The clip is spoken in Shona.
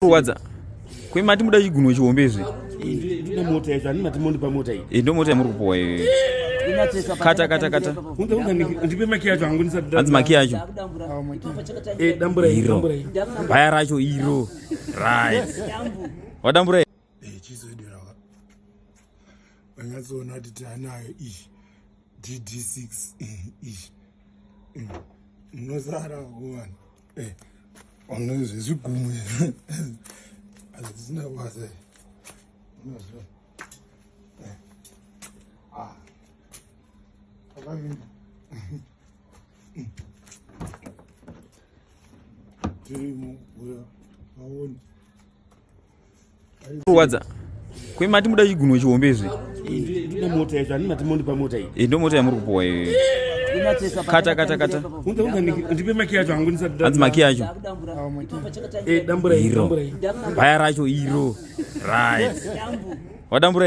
Ruwadza. Kwe mati muda chiguno chiwombezve. Ndine mota yacho ani mati moni pa mota iyi. Ndo mota yamuri kupuwa iyo. Kata. Unga ndipe maki yacho hangu ndisati. Anzi maki yacho. Dambura iro. Baya racho iro. Right. Wadambura. Chizodira. Wanyazoona kuti tanayo ishi. DD6 ishi. Unosara kuwana. Unozwe zvigumu. Azvisina basa. Unozwa. Akavini. Tirimu uya aoni. Ruwadza. Kwe mati muda chiguno chiwombezve. Ndine mota yacho ani mati moni pa mota iyi. Ndo mota yamuri kupuwa iyo. Kata. Unga ndipe maki yacho hangu ndisati. Anzi maki yacho. Dambura iro. Baya racho iro. Right. Wadambura.